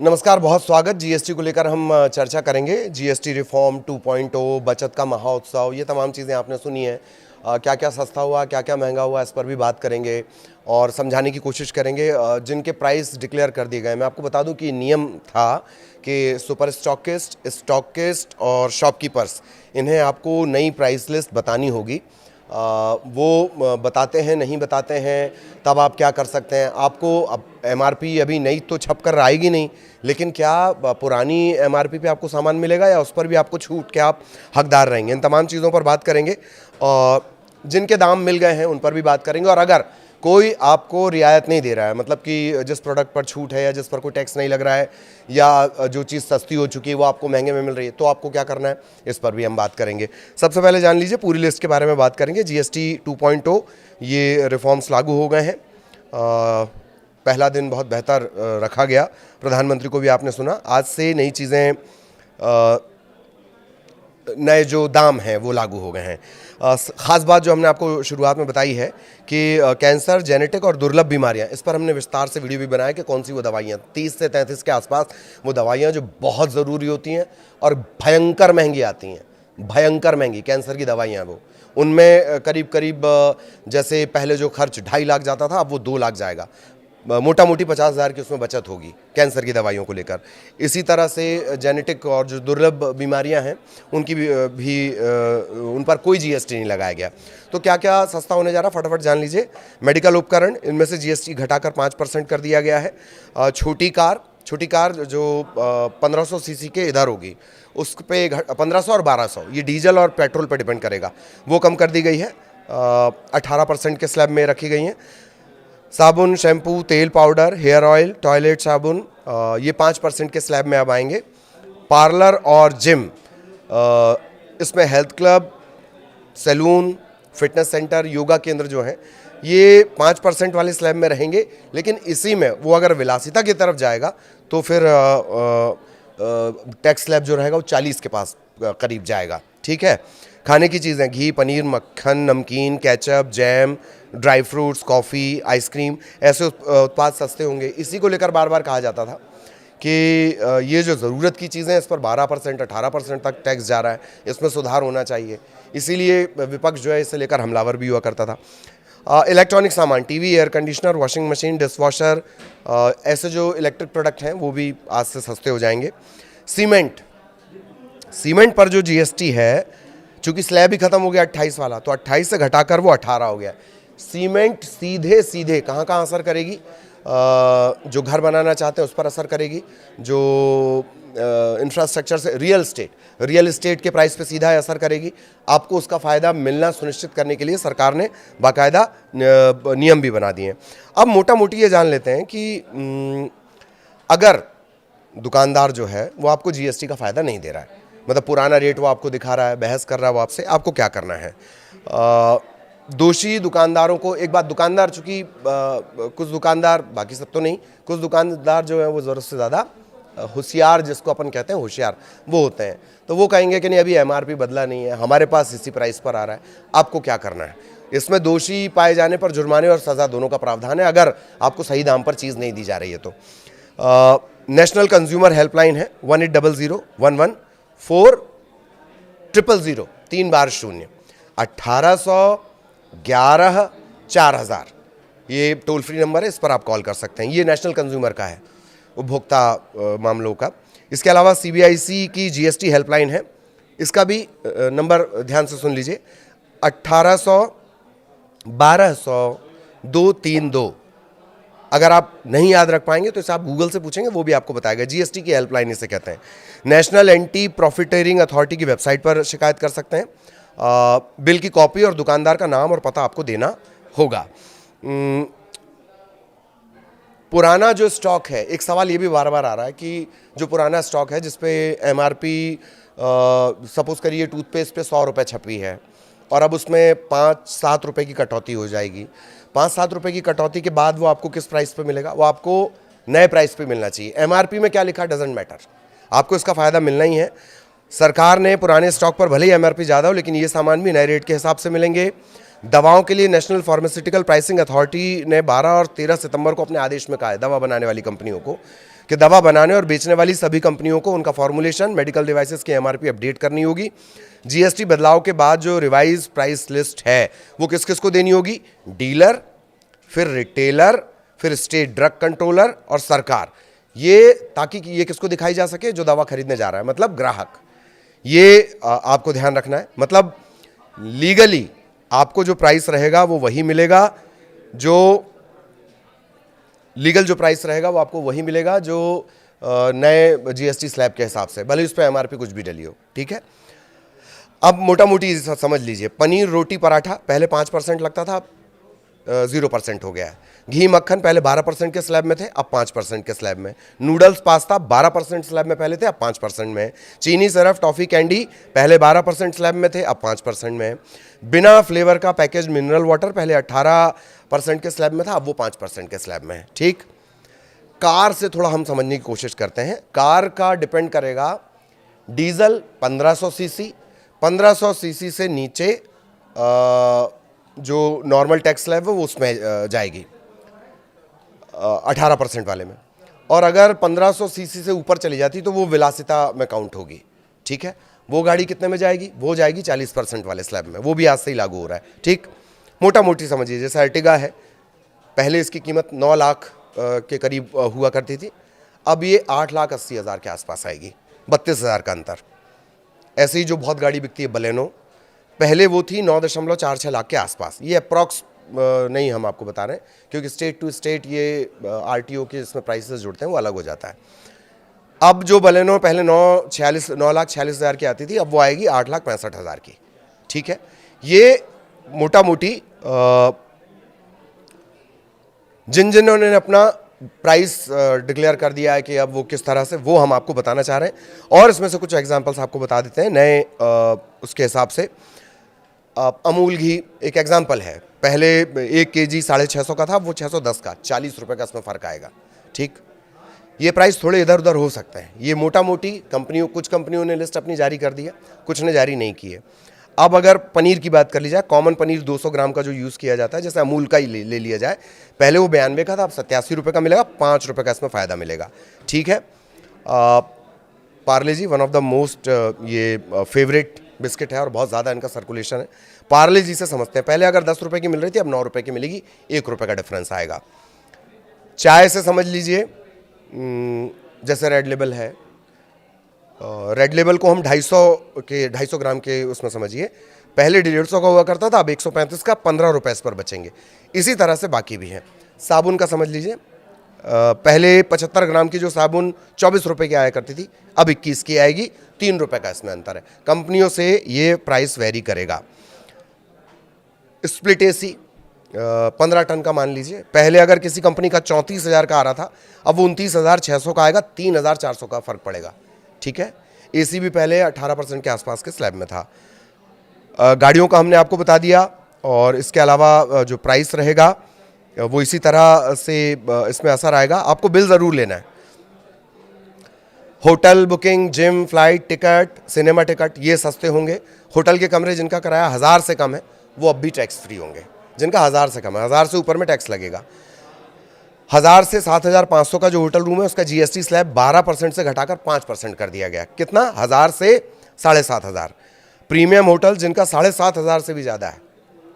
नमस्कार, बहुत स्वागत। जीएसटी को लेकर हम चर्चा करेंगे। जीएसटी रिफॉर्म 2.0, बचत का महोत्सव, ये तमाम चीज़ें आपने सुनी हैं। क्या क्या सस्ता हुआ, क्या क्या महंगा हुआ, इस पर भी बात करेंगे और समझाने की कोशिश करेंगे। जिनके प्राइस डिक्लेयर कर दिए गए, मैं आपको बता दूं कि नियम था कि सुपर स्टॉकिस्ट, स्टॉकिस्ट और शॉपकीपर्स, इन्हें आपको नई प्राइस लिस्ट बतानी होगी। वो बताते हैं, नहीं बताते हैं, तब आप क्या कर सकते हैं। आपको अब एमआरपी अभी नई तो छप कर आएगी नहीं, लेकिन क्या पुरानी एमआरपी पे आपको सामान मिलेगा या उस पर भी आपको छूट के आप हकदार रहेंगे। इन तमाम चीज़ों पर बात करेंगे और जिनके दाम मिल गए हैं उन पर भी बात करेंगे। और अगर कोई आपको रियायत नहीं दे रहा है, मतलब कि जिस प्रोडक्ट पर छूट है या जिस पर कोई टैक्स नहीं लग रहा है या जो चीज़ सस्ती हो चुकी है वो आपको महंगे में मिल रही है, तो आपको क्या करना है, इस पर भी हम बात करेंगे। सबसे पहले जान लीजिए, पूरी लिस्ट के बारे में बात करेंगे। जीएसटी 2.0 ये रिफॉर्म्स लागू हो गए हैं। पहला दिन बहुत बेहतर रखा गया। प्रधानमंत्री को भी आपने सुना। आज से नई चीज़ें, नए जो दाम हैं वो लागू हो गए हैं। ख़ास बात जो हमने आपको शुरुआत में बताई है कि कैंसर, जेनेटिक और दुर्लभ बीमारियां, इस पर हमने विस्तार से वीडियो भी बनाया कि कौन सी वो दवाइयां, 30 से 33 के आसपास वो दवाइयां जो बहुत ज़रूरी होती हैं और भयंकर महंगी आती हैं। भयंकर महंगी कैंसर की दवाइयाँ वो, उनमें करीब करीब जैसे पहले जो खर्च 2.5 लाख जाता था, अब वो 2 लाख जाएगा। मोटा मोटी 50,000 की उसमें बचत होगी कैंसर की दवाइयों को लेकर। इसी तरह से जेनेटिक और जो दुर्लभ बीमारियां हैं उनकी भी उन पर कोई जीएसटी नहीं लगाया गया। तो क्या क्या सस्ता होने जा रहा, फटाफट जान लीजिए। मेडिकल उपकरण, इनमें से जीएसटी घटाकर 5% कर दिया गया है। छोटी कार जो 1500 सीसी के इधर होगी, उस पे 1500 और 1200, ये डीजल और पेट्रोल पर डिपेंड करेगा, वो कम कर दी गई है। 18% के स्लैब में रखी गई हैं। साबुन, शैम्पू, तेल, पाउडर, हेयर ऑयल, टॉयलेट साबुन, ये 5% के स्लैब में अब आएंगे। पार्लर और जिम, इसमें health club, salon, fitness centre, yoga केंद्र जो हैं, ये 5% वाले स्लैब में रहेंगे। लेकिन इसी में वो अगर विलासिता की तरफ जाएगा तो फिर टैक्स स्लैब जो रहेगा वो 40 के पास करीब जाएगा। ठीक है। खाने की चीज़ें, घी, पनीर, मक्खन, नमकीन, ketchup, jam, dry fruits, coffee, ice cream, ऐसे उत्पाद सस्ते होंगे। इसी को लेकर बार बार कहा जाता था कि ये जो ज़रूरत की चीज़ें, इस पर 12%, 18% तक टैक्स जा रहा है, इसमें सुधार होना चाहिए। इसीलिए विपक्ष जो है इसे लेकर हमलावर भी हुआ करता था। इलेक्ट्रॉनिक सामान, TV, air conditioner, washing machine, dishwasher, ऐसे जो इलेक्ट्रिक प्रोडक्ट हैं वो भी आज से सस्ते हो जाएंगे। सीमेंट पर जो जीएसटी है, चूँकि स्लैब ही खत्म हो गया 28 वाला, तो 28 से घटाकर वो 18 हो गया। सीमेंट सीधे सीधे कहाँ कहाँ असर करेगी? जो घर बनाना चाहते हैं उस पर असर करेगी। जो इंफ्रास्ट्रक्चर से रियल एस्टेट के प्राइस पे सीधा असर करेगी। आपको उसका फ़ायदा मिलना सुनिश्चित करने के लिए सरकार ने बाकायदा नियम भी बना दिए हैं। अब मोटा मोटी ये जान लेते हैं कि अगर दुकानदार जो है वो आपको जीएसटी का फ़ायदा नहीं दे रहा है, मतलब पुराना रेट वो आपको दिखा रहा है, बहस कर रहा है वो आपसे, आपको क्या करना है? दोषी दुकानदारों को, एक बात, दुकानदार चूँकि कुछ दुकानदार, बाकी सब तो नहीं, कुछ दुकानदार जो है वो ज़रूरत से ज़्यादा होशियार, जिसको अपन कहते हैं होशियार, वो होते हैं। तो वो कहेंगे कि नहीं, अभी एमआरपी बदला नहीं है, हमारे पास इसी प्राइस पर आ रहा है, आपको क्या करना है? इसमें दोषी पाए जाने पर जुर्माने और सज़ा दोनों का प्रावधान है, अगर आपको सही दाम पर चीज़ नहीं दी जा रही है तो। नेशनल कंज्यूमर हेल्पलाइन है 1800-11-400-000, 3 बार 0, 1811-4000, ये टोल फ्री नंबर है, इस पर आप कॉल कर सकते हैं। ये नेशनल कंज्यूमर का है, उपभोक्ता मामलों का। इसके अलावा सीबीआईसी की जीएसटी हेल्पलाइन है, इसका भी नंबर ध्यान से सुन लीजिए, 1800-1200-232। अगर आप नहीं याद रख पाएंगे तो इसे आप गूगल से पूछेंगे, वो भी आपको बताएगा। जीएसटी की हेल्पलाइन इसे कहते हैं। नेशनल एंटी प्रॉफिटेरिंग अथॉरिटी की वेबसाइट पर शिकायत कर सकते हैं। बिल की कॉपी और दुकानदार का नाम और पता आपको देना होगा। पुराना जो स्टॉक है, एक सवाल ये भी बार बार आ रहा है कि जो पुराना स्टॉक है जिस पे एमआरपी, सपोज करिए टूथपेस्ट पे 100 रुपये छपी है और अब उसमें 5-7 रुपये की कटौती हो जाएगी। 5-7 रुपये की कटौती के बाद वो आपको किस प्राइस पे मिलेगा? वो आपको नए प्राइस पे मिलना चाहिए। एमआरपी में क्या लिखा डजेंट मैटर, आपको इसका फ़ायदा मिलना ही है। सरकार ने पुराने स्टॉक पर भले ही एमआरपी ज़्यादा हो, लेकिन ये सामान भी नए रेट के हिसाब से मिलेंगे। दवाओं के लिए नेशनल फार्मास्यूटिकल प्राइसिंग अथॉरिटी ने 12 और 13 सितंबर को अपने आदेश में कहा है दवा बनाने वाली कंपनियों को कि दवा बनाने और बेचने वाली सभी कंपनियों को उनका फॉर्मुलेशन, मेडिकल डिवाइसेस की एमआरपी अपडेट करनी होगी। जीएसटी बदलाव के बाद जो रिवाइज प्राइस लिस्ट है वो किस किस को देनी होगी? डीलर, फिर रिटेलर, फिर स्टेट ड्रग कंट्रोलर और सरकार। ये ताकि ये किसको दिखाई जा सके? जो दवा खरीदने जा रहा है, मतलब ग्राहक। ये आपको ध्यान रखना है। मतलब लीगली आपको जो प्राइस रहेगा वो वही मिलेगा, जो लीगल जो प्राइस रहेगा वो आपको वही मिलेगा जो नए जीएसटी स्लैब के हिसाब से, भले उस पर एमआरपी कुछ भी डली हो। ठीक है, अब मोटा मोटी समझ लीजिए, पनीर, रोटी, पराठा पहले 5% लगता था, 0% हो गया है। घी, मक्खन पहले 12% के स्लैब में थे, अब 5% के स्लैब में। नूडल्स, पास्ता 12% स्लैब में पहले थे, अब 5% में है। चीनी, सिरफ, टॉफ़ी, कैंडी पहले 12% स्लैब में थे, अब 5% में है। बिना फ्लेवर का पैकेज मिनरल वाटर पहले 18% के स्लैब में था, अब वो 5% के स्लैब में है। ठीक, कार से थोड़ा हम समझने की कोशिश करते हैं। कार का डिपेंड करेगा, डीजल 1500 सीसी, 1500 सीसी से नीचे जो नॉर्मल टैक्स स्लैब है वो उसमें जाएगी 18% वाले में, और अगर 1500 सीसी से ऊपर चली जाती तो वो विलासिता में काउंट होगी। ठीक है, वो गाड़ी कितने में जाएगी? वो जाएगी 40% वाले स्लैब में। वो भी आज से ही लागू हो रहा है। ठीक, मोटा मोटी समझिए, जैसे अर्टिगा है, पहले इसकी कीमत 9 लाख के करीब हुआ करती थी, अब ये 8,80,000 के आसपास आएगी, 32,000 का अंतर। ऐसे ही जो बहुत गाड़ी बिकती है बलेनो, पहले वो थी 9.46 लाख के आसपास। ये अप्रॉक्स नहीं हम आपको बता रहे हैं, क्योंकि स्टेट टू स्टेट ये आरटीओ के इसमें प्राइसेस जुड़ते हैं, वो अलग हो जाता है। अब जो बलेनो पहले 9,46,000 की आती थी, अब वो आएगी 8,65,000 की। ठीक है, ये मोटा मोटी जिन्होंने अपना प्राइस डिक्लेयर कर दिया है कि अब वो किस तरह से, वो हम आपको बताना चाह रहे हैं। और इसमें से कुछ एग्जांपल्स आपको बता देते हैं नए उसके हिसाब से। अमूल घी एक एग्जांपल है, पहले 1 केजी 650 का था, वो 610 का, 40 रुपये का इसमें फ़र्क आएगा। ठीक, ये प्राइस थोड़े इधर उधर हो सकते हैं। ये मोटा मोटी कुछ कंपनियों ने लिस्ट अपनी जारी कर दी है, कुछ ने जारी नहीं की है। अब अगर पनीर की बात कर ली जाए, कॉमन पनीर 200 ग्राम का जो यूज़ किया जाता है, जैसे अमूल का ही ले लिया जाए, पहले वो 92 का था, अब 87 रुपये का मिलेगा, 5 रुपये का इसमें फ़ायदा मिलेगा। ठीक है, पार्ले जी वन ऑफ द मोस्ट ये फेवरेट बिस्किट है और बहुत ज़्यादा इनका सर्कुलेशन है। पार्ले जी से समझते हैं, पहले अगर 10 रुपये की मिल रही थी, अब 9 रुपये की मिलेगी, 1 रुपये का डिफरेंस आएगा। चाय से समझ लीजिए, जैसे रेड लेबल है, रेड लेबल को हम 250 ग्राम के उसमें समझिए, पहले 150 का हुआ करता था, अब 135 का, 15 रुपये इस पर बचेंगे। इसी तरह से बाकी भी हैं। साबुन का समझ लीजिए, पहले 75 ग्राम की जो साबुन 24 रुपये की आया करती थी, अब 21 की आएगी, 3 रुपये का इसमें अंतर है। कंपनियों से ये प्राइस वेरी करेगा। स्प्लिट एसी 15 टन का मान लीजिए, पहले अगर किसी कंपनी का 34,000 का आ रहा था, अब वो 29,600 का आएगा, 3,400 का फ़र्क पड़ेगा। ठीक है, एसी भी पहले 18% के आसपास के स्लैब में था। गाड़ियों का हमने आपको बता दिया, और इसके अलावा जो प्राइस रहेगा वो इसी तरह से इसमें असर आएगा। आपको बिल ज़रूर लेना है। Hotel booking, gym, flight ticket, cinema ticket, ये सस्ते होंगे। होटल के कमरे जिनका किराया 1000 से कम है वो अब भी टैक्स फ्री होंगे। जिनका 1000 से कम है, 1000 से ऊपर में टैक्स लगेगा। 1000 से 7,500 का जो होटल रूम है उसका जीएसटी स्लैब 12% से घटाकर 5% कर दिया गया। कितना? 1000 से 7,500। प्रीमियम होटल जिनका 7,500 से भी ज़्यादा है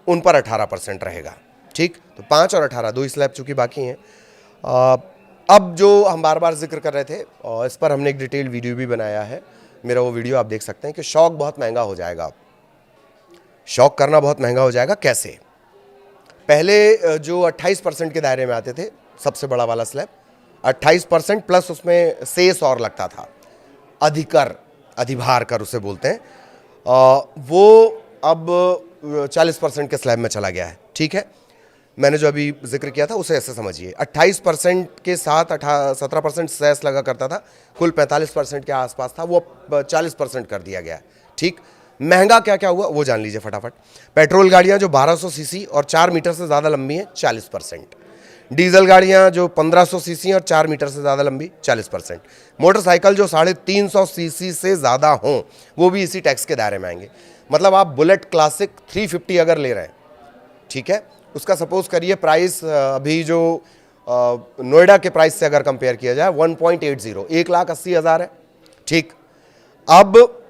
उन पर 18% रहेगा। ठीक, तो 5 और 18 दो ही स्लैब चूँकि बाकी हैं। अब जो हम बार बार जिक्र कर रहे थे, और इस पर हमने एक डिटेल वीडियो भी बनाया है, मेरा वो वीडियो आप देख सकते हैं कि शौक बहुत महंगा हो जाएगा। शौक करना बहुत महंगा हो जाएगा। कैसे? पहले जो 28% के दायरे में आते थे, सबसे बड़ा वाला स्लैब 28% प्लस उसमें सेस और लगता था, अधिकर, अधिभार कर उसे बोलते हैं, वो अब 40% के स्लैब में चला गया है। ठीक है, मैंने जो अभी जिक्र किया था उसे ऐसे समझिए, 28% के साथ 17% सेस लगा करता था, कुल 45% के आसपास था, वो 40% कर दिया गया है। ठीक, महंगा क्या क्या हुआ वो जान लीजिए फटाफट। पेट्रोल गाड़ियां जो 1200 सीसी और 4 मीटर से ज़्यादा लंबी हैं 40%, डीजल गाड़ियां जो 1500 सीसी और 4 मीटर से ज़्यादा लंबी 40%, मोटरसाइकिल जो 350 सीसी से ज़्यादा हों वो भी इसी टैक्स के दायरे में आएंगे। मतलब आप बुलेट क्लासिक 350 अगर ले रहे हैं, ठीक है, उसका सपोज करिए प्राइस अभी जो नोएडा के प्राइस से अगर कंपेयर किया जाए 1.80, 1,80,000 है। ठीक, अब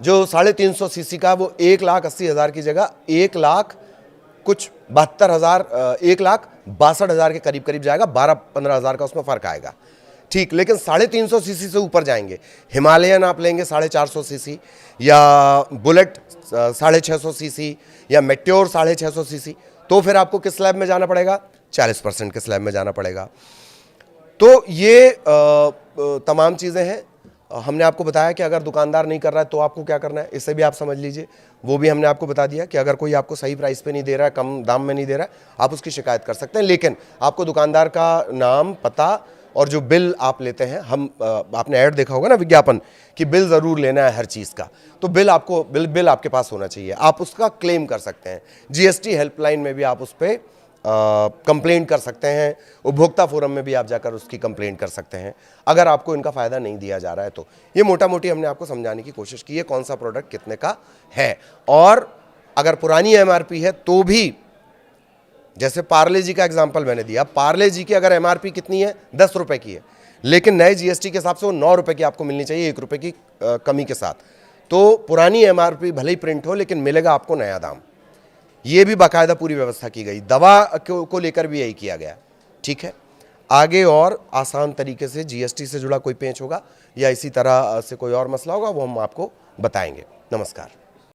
जो 350 सीसी का वो 1,80,000 की जगह 1,62,000 के करीब करीब जाएगा, 12-15 हज़ार का उसमें फर्क आएगा। ठीक, लेकिन 350 सीसी से ऊपर जाएंगे, हिमालयन आप लेंगे 450 सीसी, या बुलेट 650 सीसी, या मेट्योर 650 सीसी, तो फिर आपको किस स्लैब में जाना पड़ेगा? 40% के स्लैब में जाना पड़ेगा। तो ये तमाम चीज़ें हैं। हमने आपको बताया कि अगर दुकानदार नहीं कर रहा है तो आपको क्या करना है, इससे भी आप समझ लीजिए। वो भी हमने आपको बता दिया कि अगर कोई आपको सही प्राइस पे नहीं दे रहा है, कम दाम में नहीं दे रहा है, आप उसकी शिकायत कर सकते हैं, लेकिन आपको दुकानदार का नाम, पता और जो बिल आप लेते हैं, आपने ऐड देखा होगा ना, विज्ञापन, कि बिल ज़रूर लेना है हर चीज़ का, तो बिल आपके पास होना चाहिए, आप उसका क्लेम कर सकते हैं। जीएसटी हेल्पलाइन में भी आप उस पर कंप्लेंट कर सकते हैं, उपभोक्ता फोरम में भी आप जाकर उसकी कंप्लेंट कर सकते हैं, अगर आपको इनका फ़ायदा नहीं दिया जा रहा है तो। ये मोटा मोटी हमने आपको समझाने की कोशिश की है कौन सा प्रोडक्ट कितने का है। और अगर पुरानी एमआरपी है तो भी, जैसे पार्ले जी का एग्जाम्पल मैंने दिया, पार्ले जी की अगर एमआरपी कितनी है? 10 रुपये की है, लेकिन नए जीएसटी के हिसाब से वो 9 रुपये की आपको मिलनी चाहिए, 1 रुपये की कमी के साथ। तो पुरानी एमआरपी भले ही प्रिंट हो, लेकिन मिलेगा आपको नया दाम। ये भी बाकायदा पूरी व्यवस्था की गई। दवा को लेकर भी यही किया गया। ठीक है, आगे और आसान तरीके से जीएसटी से जुड़ा कोई पेंच होगा या इसी तरह से कोई और मसला होगा, वो हम आपको बताएंगे। नमस्कार।